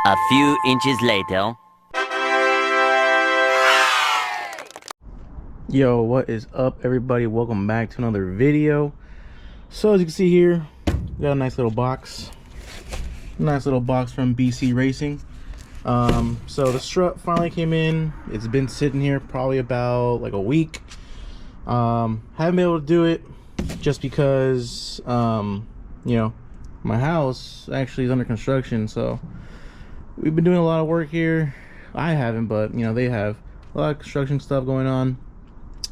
A few inches later. Yo, what is up, everybody? Welcome back to another video. So as you can see here, we got a nice little box from BC Racing. So the strut finally came in. It's been sitting here probably about like a week. Haven't been able to do it just because you know, my house actually is under construction, so we've been doing a lot of work here. I haven't, but you know, they have a lot of construction stuff going on,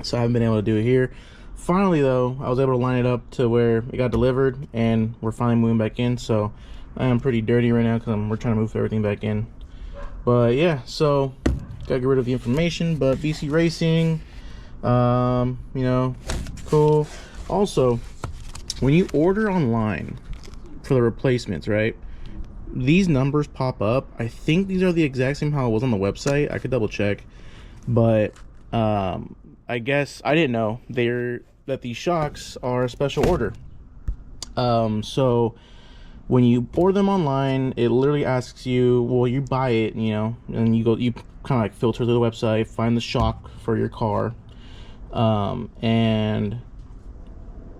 so I haven't been able to do it here. Finally though, I was able to line it up to where it got delivered and we're finally moving back in. So I am pretty dirty right now because we're trying to move everything back in. But yeah, so gotta get rid of the information. But BC Racing, you know, cool. Also, when you order online for the replacements, right, these numbers pop up. I think these are the exact same how it was on the website. I could double check, but I guess I didn't know that these shocks are a special order. So when you order them online, it literally asks you, well, you buy it, you know, and you kind of like filter through the website, find the shock for your car, and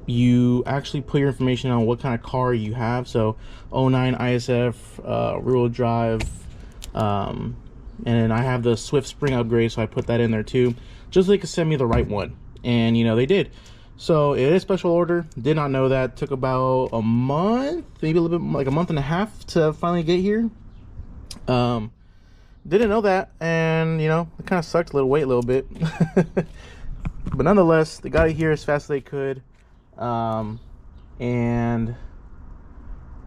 you actually put your information on what kind of car you have. So 09 ISF, rear-wheel drive, and then I have the Swift Spring upgrade, so I put that in there too, just so they could send me the right one. And you know, they did. So it is special order. Did not know that. Took about a month, maybe a little bit, like a month and a half to finally get here. Didn't know that, and you know, it kind of sucked. A little bit. But nonetheless, they got it here as fast as they could. And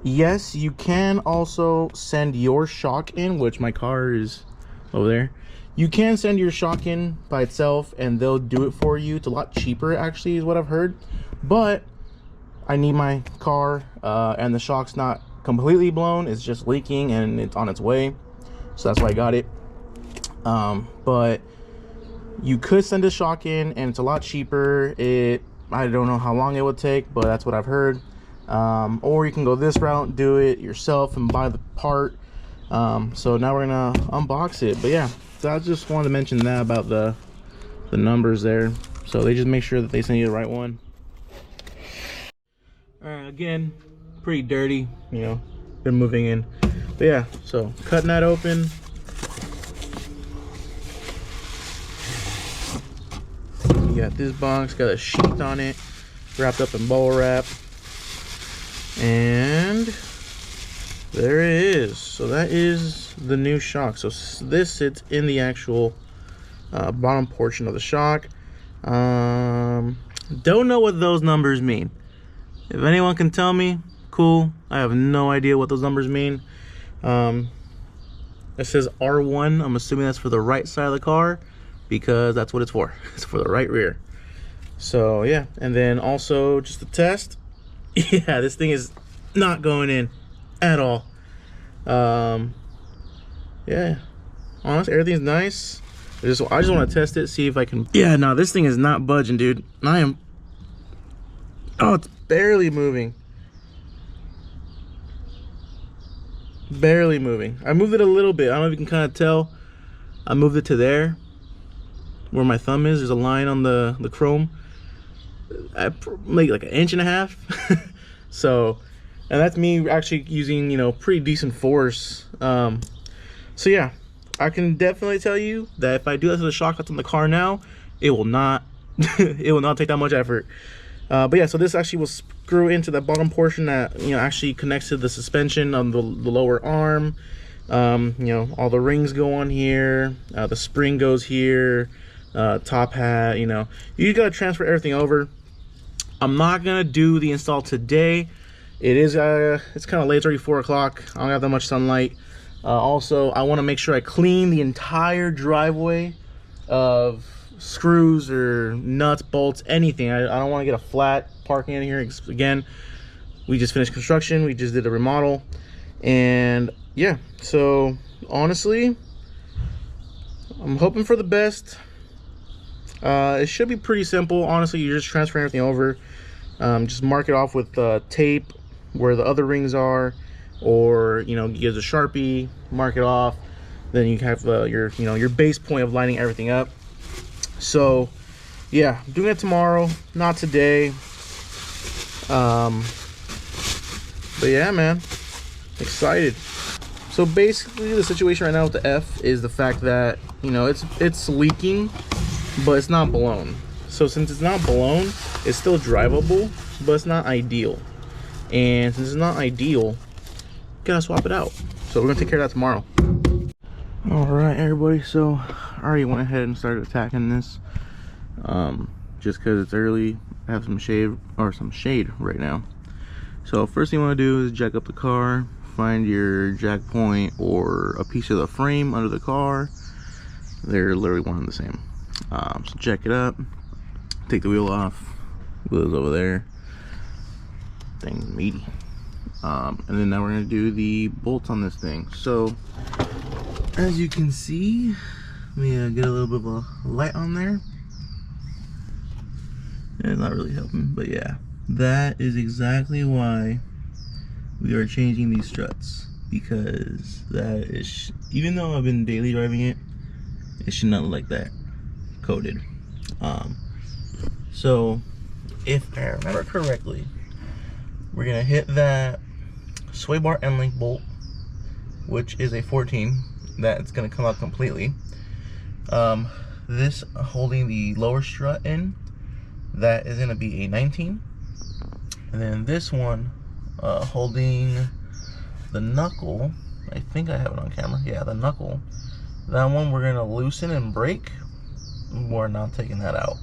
yes, you can also send your shock in, which my car is over there. You can send your shock in by itself and they'll do it for you. It's a lot cheaper actually, is what I've heard. But I need my car, and the shock's not completely blown, it's just leaking and it's on its way, so that's why I got it. But you could send a shock in and it's a lot cheaper. I don't know how long it would take, but that's what I've heard. Or you can go this route, do it yourself and buy the part. So now we're gonna unbox it. But yeah, so I just wanted to mention that about the numbers there. So they just make sure that they send you the right one. Again, pretty dirty, you know, been moving in. But yeah, so cutting that open. You got this box, got a sheet on it, wrapped up in bubble wrap, and there it is. So that is the new shock. So this sits in the actual bottom portion of the shock. Don't know what those numbers mean. If anyone can tell me, cool. I have no idea what those numbers mean. It says R1. I'm assuming that's for the right side of the car, because that's what it's for. It's for the right rear. So yeah, and then also just to test, yeah, this thing is not going in at all. Yeah, honestly, everything's nice. I just want to test it, see if I can. Yeah, no, this thing is not budging, dude. Oh, it's barely moving. Barely moving. I moved it a little bit. I don't know if you can kind of tell. I moved it to there where my thumb is. There's a line on the chrome. I make like 1.5 inches. So, and that's me actually using, you know, pretty decent force. So yeah, I can definitely tell you that if I do that to the shock that's on the car now, it will not it will not take that much effort. But yeah, so this actually will screw into the bottom portion that, you know, actually connects to the suspension on the lower arm. You know, all the rings go on here, the spring goes here, top hat, you know, you gotta transfer everything over. I'm not gonna do the install today. It is it's kind of late. It's already 4 o'clock. I don't have that much sunlight. Also, I want to make sure I clean the entire driveway of screws or nuts, bolts, anything. I don't want to get a flat parking in here. Again, we just finished construction, we just did a remodel, and yeah, so honestly, I'm hoping for the best. It should be pretty simple. Honestly, you just transfer everything over. Just mark it off with tape where the other rings are, or you use a Sharpie, mark it off. Then you have your base point of lining everything up. So yeah, I'm doing it tomorrow, not today. But yeah, man, excited. So basically the situation right now with the F is the fact that it's leaking, but it's not blown. So since it's not blown, it's still drivable, but it's not ideal. And since it's not ideal, gotta swap it out. So we're gonna take care of that tomorrow. All right, everybody, so I already went ahead and started attacking this, just because it's early. I have some shade right now. So first thing you want to do is jack up the car, find your jack point or a piece of the frame under the car. They're literally one and the same. So jack it up, take the wheel off, wheel's over there, thing's meaty. And then now we're going to do the bolts on this thing. So as you can see, let me get a little bit of a light on there. It's not really helping, but yeah, that is exactly why we are changing these struts, because that is, even though I've been daily driving it, it should not look like that coated. So if I remember correctly, we're gonna hit that sway bar end link bolt, which is a 14. That's gonna come out completely. This holding the lower strut in, that is gonna be a 19. And then this one holding the knuckle, I think I have it on camera, yeah, the knuckle, that one we're gonna loosen and break. We're not taking that out.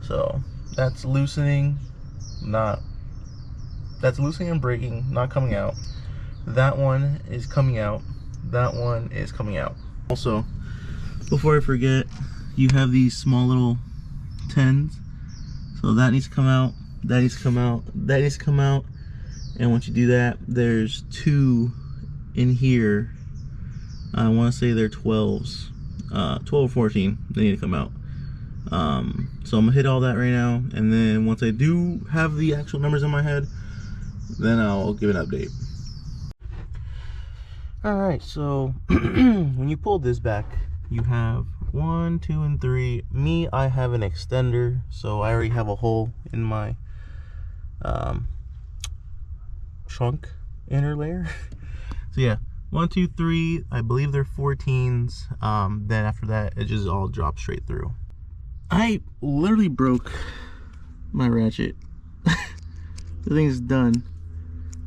So that's loosening, that's loosening and breaking, not coming out. That one is coming out. That one is coming out. Also, before I forget, you have these small little 10s. So that needs to come out, that needs to come out, that needs to come out. And once you do that, there's 2 in here. I want to say they're 12s. 12 or 14, they need to come out. So I'm gonna hit all that right now, and then once I do have the actual numbers in my head, then I'll give an update. Alright, so when you pull this back, you have 1, 2, and 3. Me, I have an extender, so I already have a hole in my trunk inner layer. So yeah, 1, 2, 3, I believe they're 14s. Then after that, it just all drops straight through. I literally broke my ratchet. The thing's done.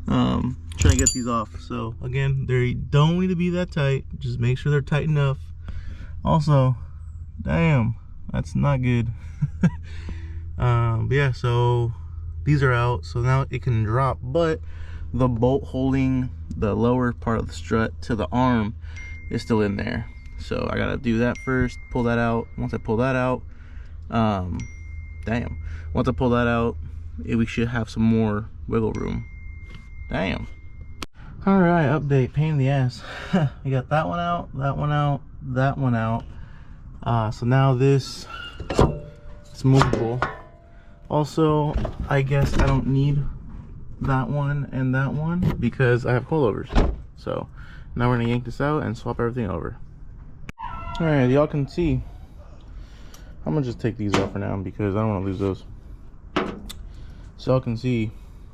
Trying to get these off. So again, they don't need to be that tight. Just make sure they're tight enough. Also, damn, that's not good. But yeah, so these are out. So now it can drop, but the bolt holding the lower part of the strut to the arm is still in there. So I gotta do that first, pull that out. Once I pull that out, damn, once I pull that out, we should have some more wiggle room. Damn. All right, update, pain in the ass. We got that one out, that one out, that one out. So now this is movable. Also, I guess I don't need that one and that one because I have coilovers. So now we're gonna yank this out and swap everything over. All right, y'all can see, I'm gonna just take these off for now because I don't want to lose those. So y'all can see,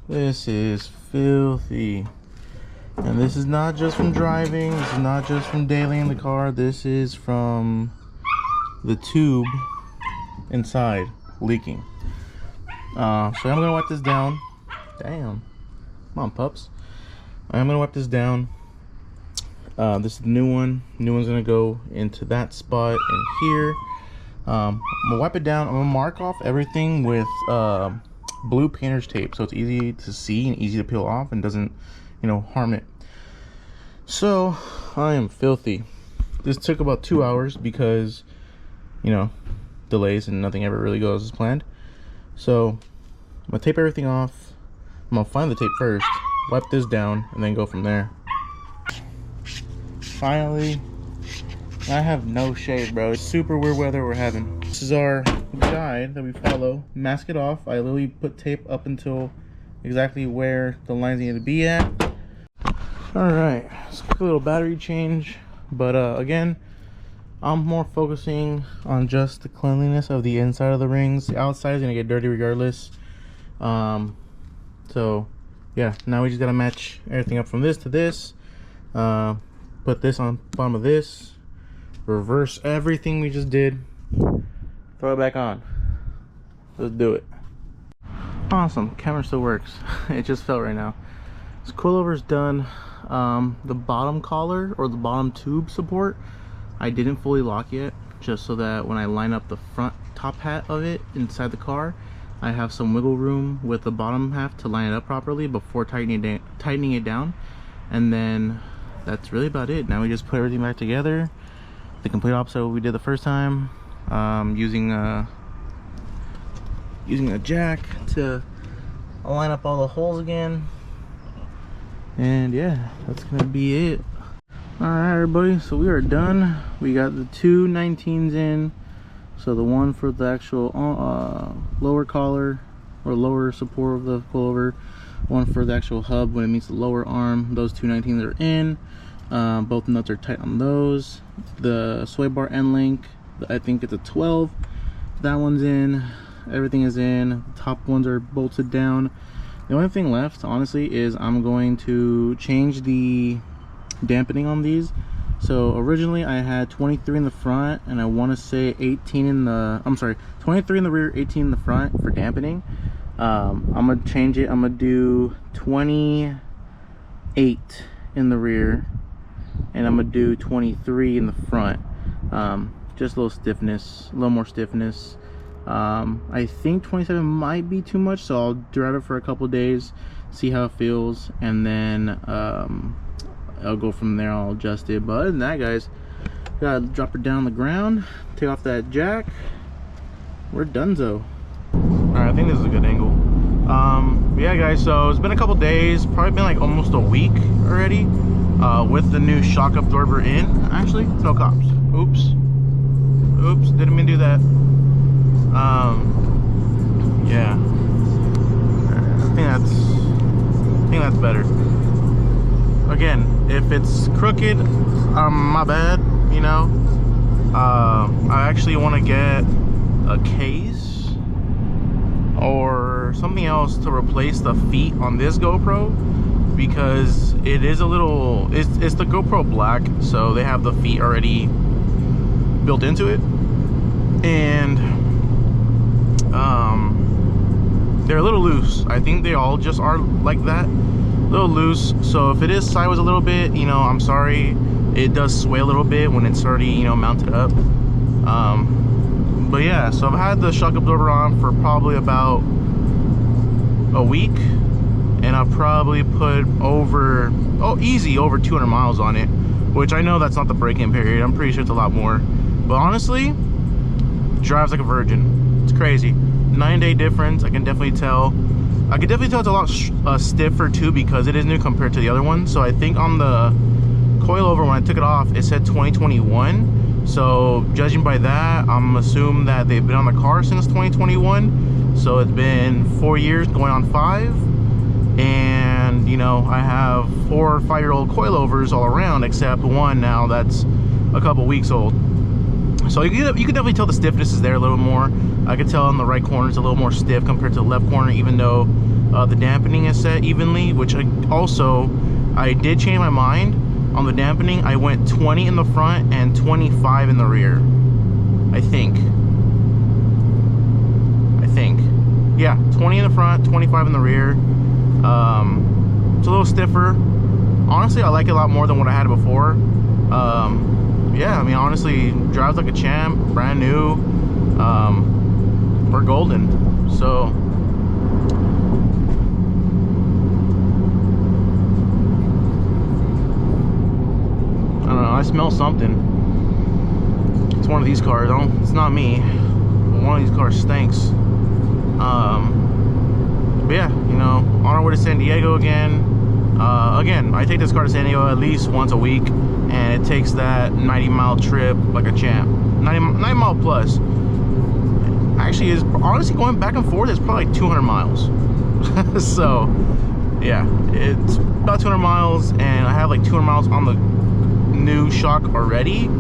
this is filthy. And this is not just from driving, this is not just from daily in the car, this is from the tube inside leaking. So I'm gonna wipe this down. Damn. Come on, pups. I'm gonna wipe this down. This is the new one. New one's gonna go into that spot in here. I'm gonna wipe it down. I'm gonna mark off everything with blue painter's tape so it's easy to see and easy to peel off and doesn't, harm it. So I am filthy. This took about 2 hours because, delays and nothing ever really goes as planned. So I'm gonna tape everything off. I'm gonna find the tape first, wipe this down, and then go from there. Finally, I have no shade, bro. It's super weird weather we're having. This is our guide that we follow. Mask it off. I literally put tape up until exactly where the lines need to be at. All right, it's a quick little battery change, but again, I'm more focusing on just the cleanliness of the inside of the rings. The outside is gonna get dirty regardless. So yeah, now we just gotta match everything up from this to this. Put this on bottom of this, reverse everything we just did, throw it back on. Let's do it. Awesome, camera still works. It just fell right now. This coilover's done. The bottom collar or the bottom tube support I didn't fully lock yet, just so that when I line up the front top hat of it inside the car, I have some wiggle room with the bottom half to line it up properly before tightening it down. And then that's really about it. Now we just put everything back together, the complete opposite of what we did the first time, using a jack to line up all the holes again. And yeah, that's gonna be it. All right, everybody, so we are done. We got the two 19s in, so the one for the actual lower collar or lower support of the coilover, one for the actual hub when it meets the lower arm. Those two 19s are in. Both nuts are tight on those. The sway bar end link, I think it's a 12, that one's in. Everything is in. The top ones are bolted down. The only thing left, honestly, is I'm going to change the dampening on these. So originally I had 23 in the front, and I want to say 18 in the, I'm sorry, 23 in the rear, 18 in the front for dampening. I'm gonna change it. I'm gonna do 28 in the rear, and I'm gonna do 23 in the front. Just a little stiffness, a little more stiffness. I think 27 might be too much, so I'll drive it for a couple days, see how it feels, and then I'll go from there. I'll adjust it. But other than that, guys, gotta drop it down on the ground, take off that jack. We're donezo. Alright, I think this is a good angle. Yeah, guys, so it's been a couple days, probably been like almost a week already, with the new shock absorber in. Actually, no cops. Oops, didn't mean to do that. Yeah, I think that's better. Again, if it's crooked, my bad, you know. I actually want to get a case or something else to replace the feet on this GoPro, because it is a little, it's the GoPro Black, so they have the feet already built into it, and they're a little loose. I think they all just are like that, a little loose. So if it is sideways a little bit, you know, I'm sorry, it does sway a little bit when it's already, you know, mounted up. But yeah, so I've had the shock absorber on for probably about a week, and I've probably put over, easy over 200 miles on it, which I know that's not the break-in period. I'm pretty sure it's a lot more, but honestly, drives like a virgin. It's crazy. 9-day difference. I can definitely tell. I can definitely tell it's a lot stiffer too, because it is new compared to the other one. So I think on the coilover, when I took it off, it said 2021. So judging by that, I'm assuming that they've been on the car since 2021. So it's been 4 years going on 5. And you know, I have 4 or 5-year-old coilovers all around, except one now that's a couple weeks old. So you can definitely tell the stiffness is there a little more. I can tell on the right corner it's a little more stiff compared to the left corner, even though the dampening is set evenly, which I did change my mind on the dampening. I went 20 in the front and 25 in the rear. I think. Yeah, 20 in the front, 25 in the rear. It's a little stiffer. Honestly, I like it a lot more than what I had before. Yeah, I mean, honestly, drives like a champ, brand new. We're golden. So I don't know, I smell something. It's one of these cars. It's not me. One of these cars stinks. But yeah, you know, on our way to San Diego again. Again, I take this car to San Diego at least once a week, and it takes that 90-mile trip like a champ. 90 mile plus. Actually, is honestly going back and forth, it's probably like 200 miles. So yeah, it's about 200 miles, and I have like 200 miles on the new shock already,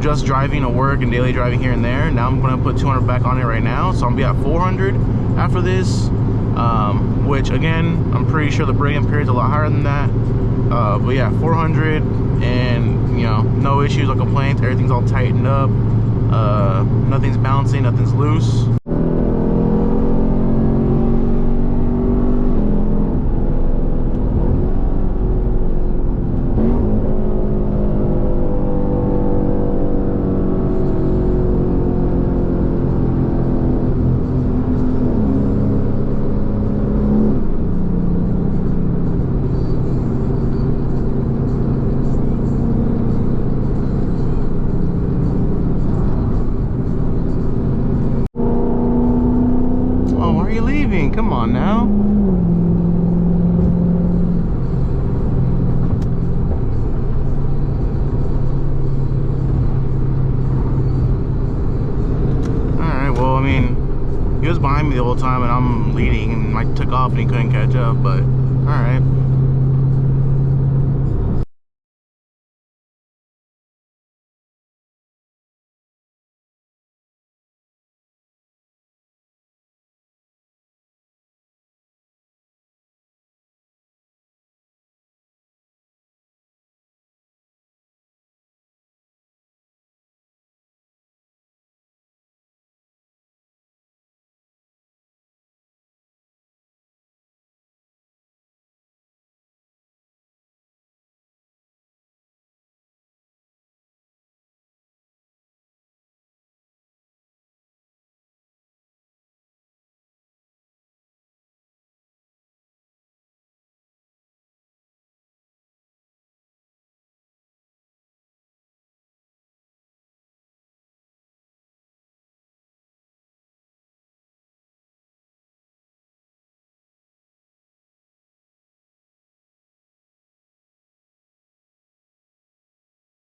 just driving to work and daily driving here and there. Now I'm gonna put 200 back on it right now, so I'm gonna be at 400 after this, which again, I'm pretty sure the break-in period's a lot higher than that. But yeah, 400, and you know, no issues, no complaints, everything's all tightened up, nothing's bouncing, nothing's loose. Come on now. Alright, well, I mean, he was behind me the whole time and I'm leading, and I took off and he couldn't catch up, but alright.